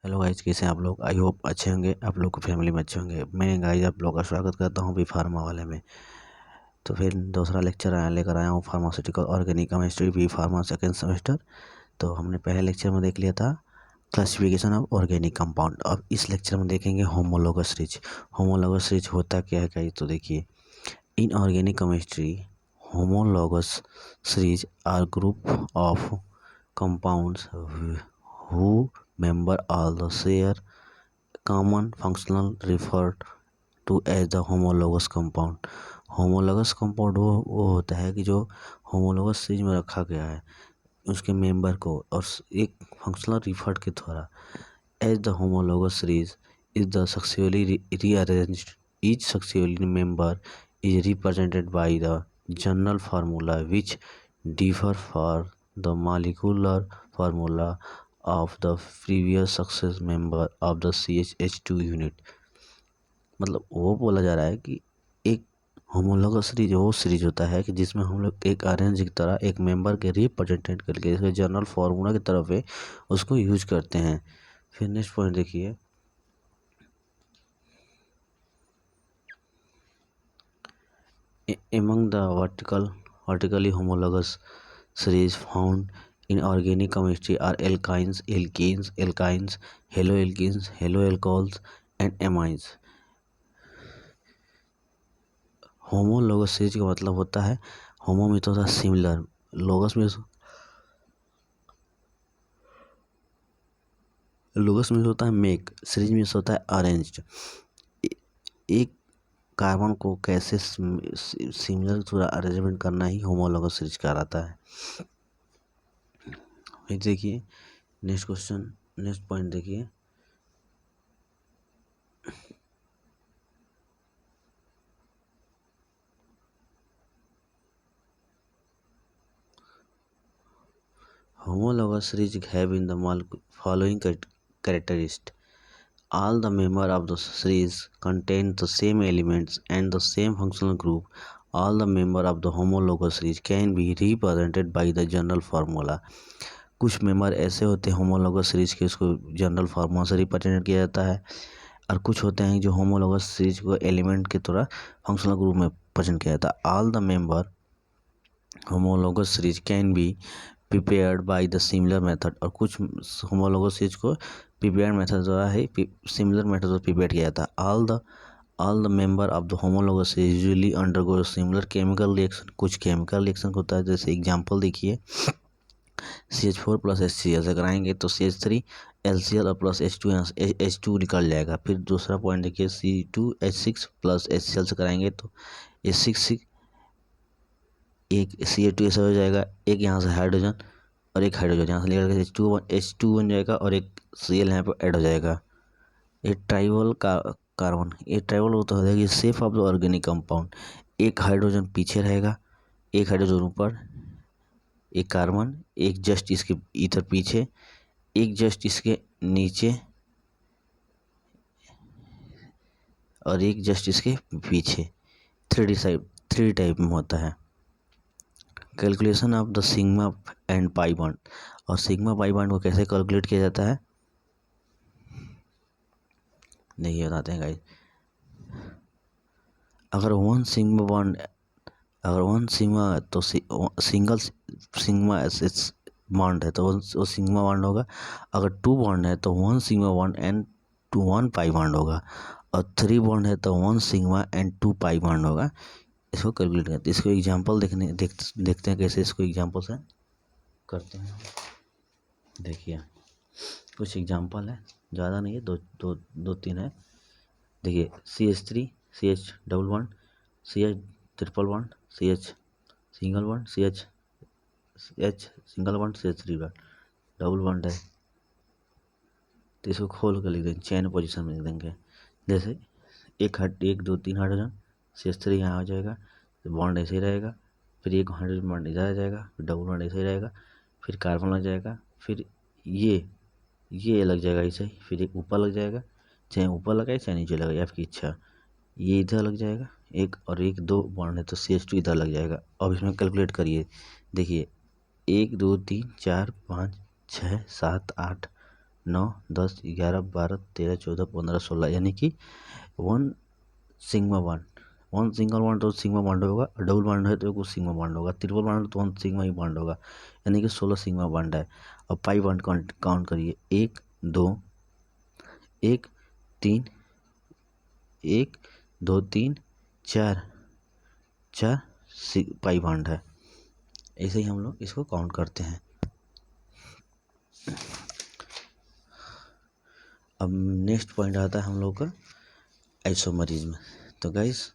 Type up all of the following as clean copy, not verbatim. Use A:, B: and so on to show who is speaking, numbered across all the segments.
A: Hello guys, कैसे हैं आप लोग। आई होप अच्छे होंगे, आप लोग को फैमिली में अच्छे होंगे। मैं गाइज आप लोग का स्वागत करता हूँ बी फार्मा वाले में। तो फिर दूसरा लेक्चर लेकर आया हूँ pharmaceutical organic chemistry B pharma second semester. तो हमने पहले लेक्चर में देख लिया था क्लासिफिकेशन ऑफ ऑर्गेनिक कंपाउंड। अब इस लेक्चर में देखेंगे होमोलोगस रिच। होमोलोगस रिच होता क्या है गाइज, तो देखिए in organic chemistry homologous series are group of compounds who member all the share common functional referred to as the homologous compound। homologous compound वो होता है कि जो homologous सीरीज में रखा गया है उसके मेंबर को और एक फंक्शनल रिफर्ड के द्वारा as the homologous series is the successively rearranged। each successive member is represented by the general formula which differ for the molecular formula of the previous successive member of the CH2 unit। मतलब वो बोला जा रहा है कि एक homologous series वो series होता है कि जिसमें हम लोग एक अरेंज की तरह एक मेंबर के रिप्रेजेंटेट करके इसके जनरल फार्मूला की तरफ है उसको यूज करते हैं। फिर नेक्स्ट पॉइंट देखिए, among the vertically homologous series found in organic chemistry are alkynes, alkenes, haloalcohols and amines। Homologous series का मतलब होता है, होमो में तो होता है सिमिलर, लोगस में होता है मेक, सीरीज में होता है अरेंज्ड। एक कार्बन को कैसे सिमिलर थोड़ा अरेंजमेंट करना ही होमोलोगस सीरीज कहलाता है। फिर देखिए नेक्स्ट क्वेश्चन, नेक्स्ट पॉइंट देखिए, homologous series have in the following characteristics: all the members of the series contain the same elements and the same functional group। all the members of the homologous series can be represented by the general formula। कुछ member ऐसे होते हैं homologous series के, उसको general formula से represent किया जाता है, और कुछ होते हैं जो होमोलोगस सीरीज को एलिमेंट के तरह फंक्शनल ग्रुप में प्रेजेंट किया जाता है। All the member homologous series can be prepared by the similar method. और कुछ होमोलोगस सीरीज को प्रिपेयर्ड मेथड द्वारा ही सिमिलर मेथड द्वारा प्रिपेयर किया जाता है। all the member of the homologous series usually undergo similar chemical reaction। कुछ chemical reaction होता है, जैसे एग्जांपल देखिए CH4 प्लस HCl से कराएंगे तो CH3 LCl और प्लस H2 निकल जाएगा। फिर दूसरा पॉइंट देखिए C2H6 प्लस HCl से कराएंगे तो H6 एक CH2 ऐसा हो जाएगा, एक यहाँ से हाइड्रोजन और एक हाइड्रोजन यहाँ से निकल के H2 बन जाएगा और एक Cl यहाँ पर ऐड हो जाएगा। ये ट्राइवल कार्बन, ये ट्राइवल होता है कि shape of the organic compound, एक हाइड्रोजन पीछे रहेगा, एक हाइड्रोजन ऊपर, एक कार्बन एक जस्ट इसके इधर पीछे, एक जस्ट इसके नीचे और एक जस्ट इसके पीछे। थ्री टाइप में होता है। Calculation of the sigma and pi bond, और सिग्मा पाई बॉन्ड को कैसे कैलकुलेट किया जाता है नहीं बताते हैं गाइस। अगर वन सिग्मा तो सिंगल सिग्मा बॉन्ड है तो वो सिग्मा बॉन्ड होगा। अगर टू बॉन्ड है तो one sigma bond and two one pi bond होगा, और थ्री बॉन्ड है तो one sigma and two pi bond होगा। इसको कैलकुलेट करते हैं। इसको एग्जांपल देखते हैं कैसे इसको एग्जांपल से करते हैं। देखिए कुछ एग्जांपल है, ज़्यादा नहीं है, दो तीन है। देखिए CH3 CH double bond, CH triple bond, CH single bond, CH single bond, CH3 bond double bond है। तो इसको खोल कर लिख देंगे, चेन पोजीशन में लिख देंगे। जैसे एक दो तीन हाइड्रोजन, CH3 यहाँ हो जाएगा तो बॉन्ड ऐसे ही रहेगा, फिर एक हाइड्रोजन बॉन्ड इधर आ जाएगा, फिर डबल बॉन्ड ऐसे ही रहेगा, फिर कार्बन लग जाएगा, फिर ये लग जाएगा ऐसे ही, फिर एक ऊपर लग जाएगा, चाहे ऊपर लगाए चाहे नीचे लगाए आपकी इच्छा, ये इधर लग जाएगा एक, और एक दो बॉन्ड है तो CH2 इधर लग जाएगा। अब इसमें कैलकुलेट करिए, देखिए 1 2 3 4 5 6 7 8 9, 10, 11, 12, 13, 14, 15, 16, यानी कि 1 सिग्मा बॉन्ड, 1 सिंगल बॉन्ड तो सिग्मा बॉन्ड होगा, डबल बॉन्ड है तो कुछ सिग्मा बॉन्ड होगा, ट्रिपल बॉन्ड तो 1 सिग्मा ही बॉन्ड होगा, यानी कि 16 सिग्मा बॉन्ड है। अब पाई बॉन्ड काउंट करिए, 1 2 1 3 1 2 3 4 4 पाई बॉन्ड है। ऐसे ही हम लोग इसको काउंट करते हैं। अब नेक्स्ट पॉइंट आता है हम लोग का आइसोमरिज्म। तो गाइस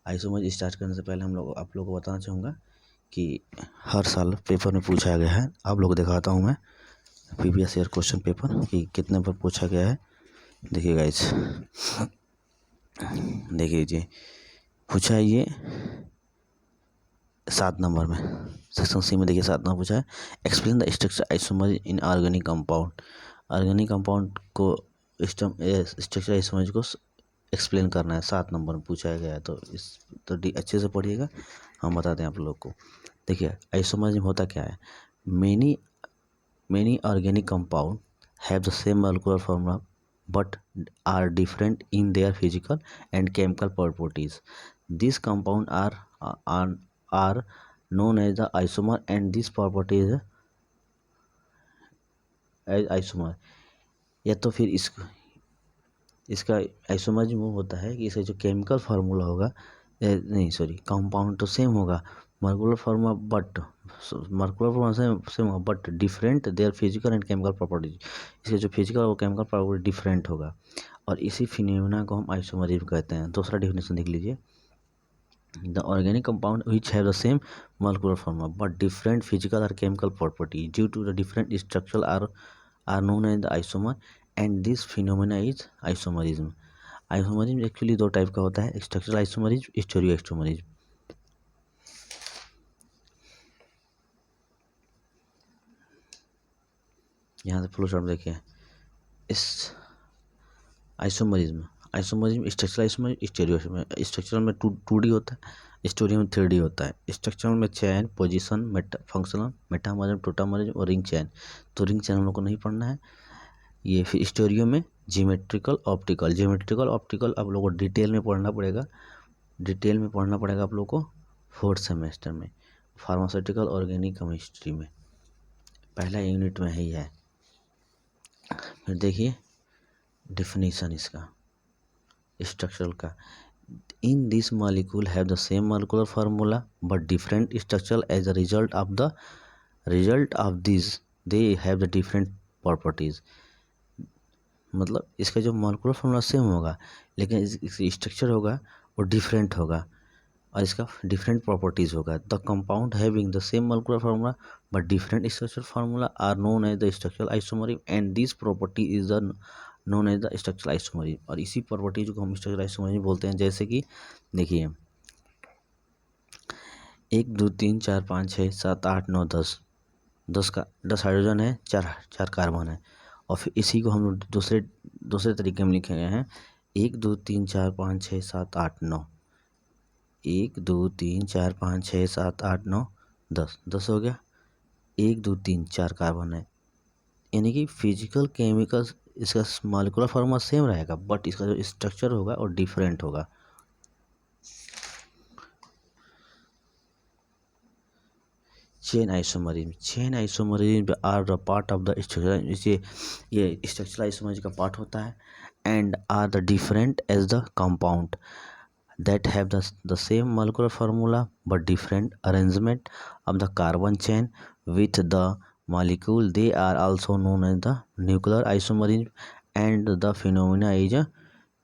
A: आइसोमरिज्म स्टार्ट करने से पहले आप लोग को बताना चाहूँगा कि हर साल पेपर में पूछा गया है। आप लोग को दिखाता हूँ मैं प्रीवियस ईयर क्वेश्चन पेपर कि कितने पर पूछा गया है। देखिए गाइस, देखिए जी, पूछा है ये 7 नंबर में, सेक्शन सी में देखिए 7 नंबर पूछा है। Explain the structure isomer in organic compound. Organic compound को स्ट्रक्चर आइसोमर को एक्सप्लेन करना है, 7 नंबर में पूछा गया है। तो अच्छे से पढ़िएगा, हम बताते हैं आप लोग को। देखिए आइसोमरिज्म होता क्या है। Many organic compound have the same molecular formula but are different in their physical and chemical properties. These compounds are known as the isomer and this property is as isomer। या तो फिर इसका isomerism वो होता है कि इसका जो केमिकल फार्मूला होगा, नहीं सॉरी, कंपाउंड तो सेम होगा, मॉलिक्यूलर फार्मूला सेम होगा but different their physical and chemical properties. इसके जो फिजिकल और केमिकल प्रॉपर्टी डिफरेंट होगा, और इसी फिनोमेना को हम आइसोमरिज्म कहते हैं। दूसरा डेफिनेशन देख लीजिए, the organic compound which have the same molecular formula but different physical और chemical property due to the different structure are known as the isomer and this phenomena is isomerism. Isomerism actually 2 type का होता है, structural isomerism, stereo isomerism. यहाँ से flow chart देखिए, इस isomerism structural isomerism, stereo isomerism. Structural में 2D होता है, स्टीरियो में 3D होता है। स्ट्रक्चरल में चैन, पोजीशन, फंक्शनल, मेटामरिज्म, टोटामरिज्म और रिंग चैन। तो रिंग चैन हम लोग को नहीं पढ़ना है। ये फिर स्टीरियो में ज्योमेट्रिकल ऑप्टिकल आप लोग को डिटेल में पढ़ना पड़ेगा, आप लोग को 4th सेमेस्टर में, फार्मास्यूटिकल ऑर्गेनिक केमिस्ट्री में, पहला यूनिट में ही है। फिर देखिए डिफिनीशन इसका स्ट्रक्चरल का, in this molecule have the same molecular formula but different structural as a result of this they have the different properties. मतलब इसका जो मॉलिक्यूलर फार्मूला सेम होगा लेकिन इसका स्ट्रक्चर होगा वो डिफरेंट होगा और इसका डिफरेंट प्रॉपर्टीज होगा। The compound having the same molecular formula but different structure formula are known as the structural isomerism and this property is the known as the structural isomerism. और इसी properties को हम structural isomerism बोलते हैं। जैसे कि देखिए 1 2 3 4 5 6 7 8 9 10 हाइड्रोजन है, 4 कार्बन है। और फिर इसी को हम लोग दूसरे तरीके में लिखे गए हैं, 1 2 3 4 5 6 7 8 9, 1 2 3 4 5 6 7 8 9 10 हो गया। 1 2 3 4 कार्बन है, यानी कि फिजिकल केमिकल इसका मॉलिक्यूलर फार्मूला सेम रहेगा बट इसका जो स्ट्रक्चर होगा और डिफरेंट होगा। Chain isomerism are the part of the structure, ये स्ट्रक्चरल आइसोमरिज्म का पार्ट होता है। And are the different as the compound that have the same molecular formula but different arrangement of the carbon chain with the molecule. They are also known as the nuclear isomerism and the phenomena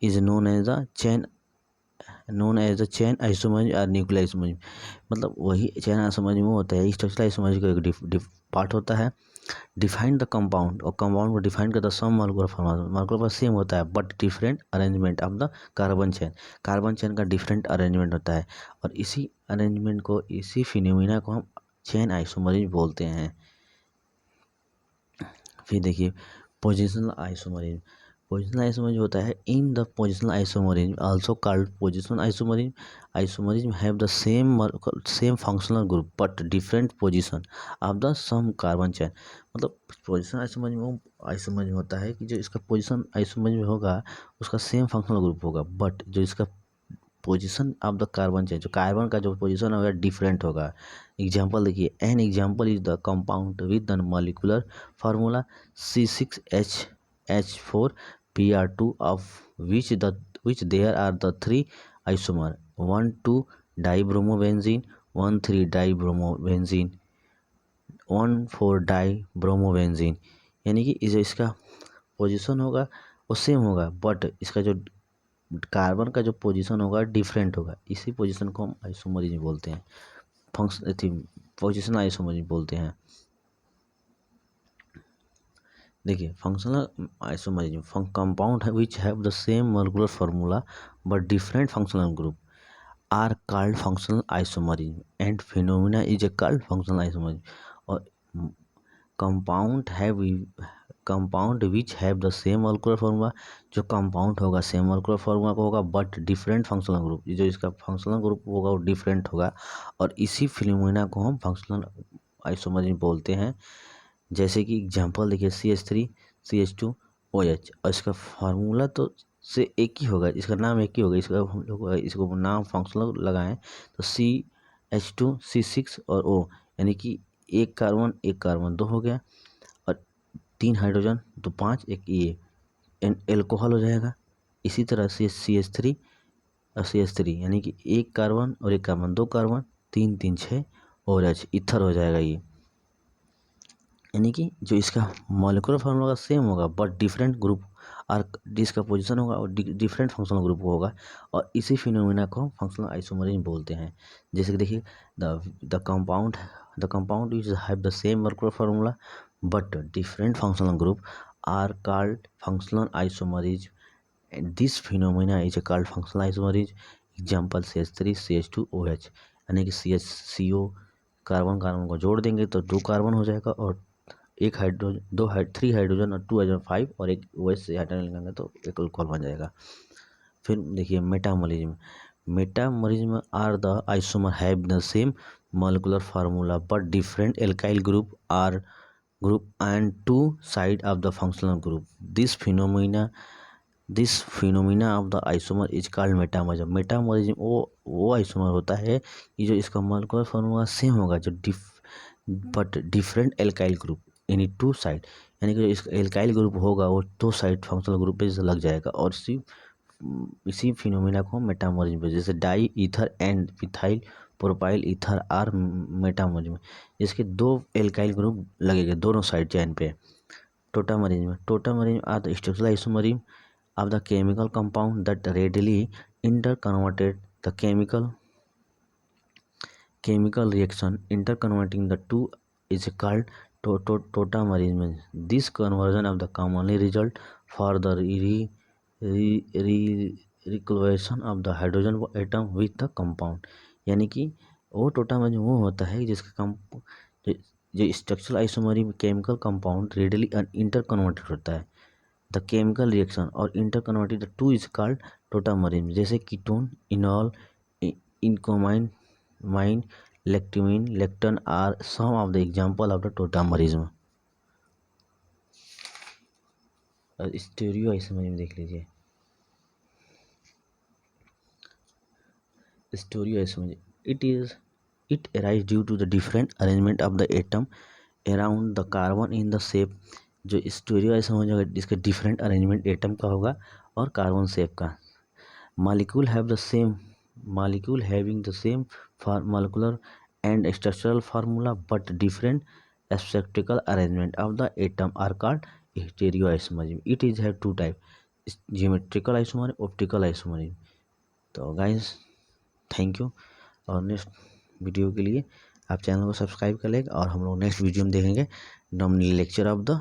A: is known as the chain isomerism और nuclear isomerism. मतलब वही चैन isomerism होता है, structural isomerism का एक part होता है। Define the compound, और कंपाउंड को डिफाइन करता है सम मॉलिक्यूलर फार्मूला, मॉलिक्यूलर सेम होता है but different arrangement of the carbon chain का डिफरेंट अरेंजमेंट होता है। और इसी अरेंजमेंट को, इसी फिनोमेना को हम चेन आइसोमरिज्म बोलते हैं। फिर देखिए पोजिशनल आइसोमरिज्म। पोजिशनल आइसोमरिज्म होता है in the positional isomerism also called positional isomerism. Isomerism have the same functional group but different position of the some carbon chain. मतलब पोजिशनल आइसोमरिज्म होता है कि जो इसका पोजिशन आइसोमरिज्म होगा उसका सेम फंक्शनल ग्रुप होगा, बट जो इसका position of the carbon chain, जो कार्बन का जो पोजीशन होगा डिफरेंट होगा। एग्जांपल देखिए, an example is the compound with the molecular formula C6H4Pr2 of which there are the three isomer 1,2-dibromobenzene, 1,3-dibromobenzene, 1,4-dibromobenzene। यानी कि जो इसका पोजीशन होगा वो सेम होगा, बट इसका जो कार्बन का जो पोजीशन होगा डिफरेंट होगा। इसी पोजीशन को हम आइसोमरिज्म बोलते हैं, पोजीशनल आइसोमरिज्म बोलते हैं। देखिए functional isomerism compound which have the same molecular formula but different functional group are called functional isomerism and phenomena is a called functional isomerism. और compound which have the same molecular formula, जो compound होगा same molecular formula का होगा but different functional group, जो इसका functional group होगा वो different होगा, और इसी फिनोमिना को हम फंक्शनल आइसोमरिज्म बोलते हैं। जैसे कि एग्जांपल देखिए CH3CH2OH, और इसका फार्मूला तो से एक ही होगा, इसका नाम एक ही होगा, इसका हम लोग इसको नाम फंक्शनल लगाएं तो CH2C6 और O, यानी कि एक कार्बन 2 हो गया, और 3 हाइड्रोजन तो 5, एक ये एल्कोहल हो जाएगा। इसी तरह से CH3 और CH3 यानी कि एक कार्बन और एक कार्बन 2 कार्बन 3 3 6 OH ईथर हो जाएगा ये। यानी कि जो इसका मॉलिक्यूलर फार्मूला सेम होगा बट डिफरेंट ग्रुप और जिसका पोजीशन होगा और डिफरेंट फंक्शनल ग्रुप होगा, और इसी फिनोमिना को हम फंक्शनल आइसोमरिज्म बोलते हैं। जैसे कि देखिए the compound is have the same molecular formula but different functional group are called functional isomerism and this phenomena is called functional isomerism. Example CH3CH2OH, यानी कि CHCO कार्बन को जोड़ देंगे तो 2 कार्बन हो जाएगा, और एक हाइड्रोजन 3 हाइड्रोजन और 2 हाइड्रोजन 5, और एक OH से हाइड्रोजन निकालेंगे तो एक अल्कोहल बन जाएगा। फिर देखिए metamerism are the isomer have the same molecular formula but different alkyl group and 2 side of the functional group. This phenomena of the isomer is called metamerism. Metamerism वो isomer होता है कि जो इसका मॉलिक्यूलर फार्मूला सेम होगा जो but different alkyl group यानी 2 side, यानी कि जो इसका एल्काइल ग्रुप होगा वो 2 साइड फंक्शनल ग्रुप पे लग जाएगा, और इसी फिनोमिना को मेटामरिज्म पे, जैसे di ether and methyl propyl ether are metamerism, इसके 2 एल्काइल ग्रुप लगेंगे दोनों साइड चैन पे। Tautomerism are the structural isomerism of the chemical compound that readily interconverted the chemical reaction interconverting the two is called tautomerism. This conversion of the commonly result for the recolation of the hydrogen atom with the compound। यानी कि वो टोटामरिज्म वो होता है जिसका जो structural isomerism chemical compound readily interconverted होता है। द केमिकल रिएक्शन और interconverted the two is called tautomerism. जैसे कीटोन, इनॉल, इनकोमाइन, lactim, lactam are some of the example of the tautomerism. Stereo isomerism देख लीजिए। Stereo isomerism it arises due to the different arrangement of the atom around the carbon in the shape। जो stereo isomerism इसका different arrangement atom का होगा और carbon shape का। Molecule having the same molecular and structural formula but different spatial arrangement of the atom are called stereo isomerism. It is have 2 type, geometrical isomerism, optical isomerism. तो guys thank you, और next video के लिए आप channel को subscribe कर लेंगे, और हम लोग नेक्स्ट वीडियो में देखेंगे nominal lecture of the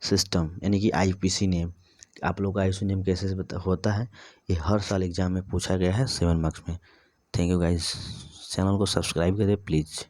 A: system, यानी कि IPC नेम। आप लोग का IPC नेम कैसे होता है ये हर साल एग्जाम में पूछा गया है 7 मार्क्स में। थैंक यू गाइस, चैनल को सब्सक्राइब करें प्लीज़।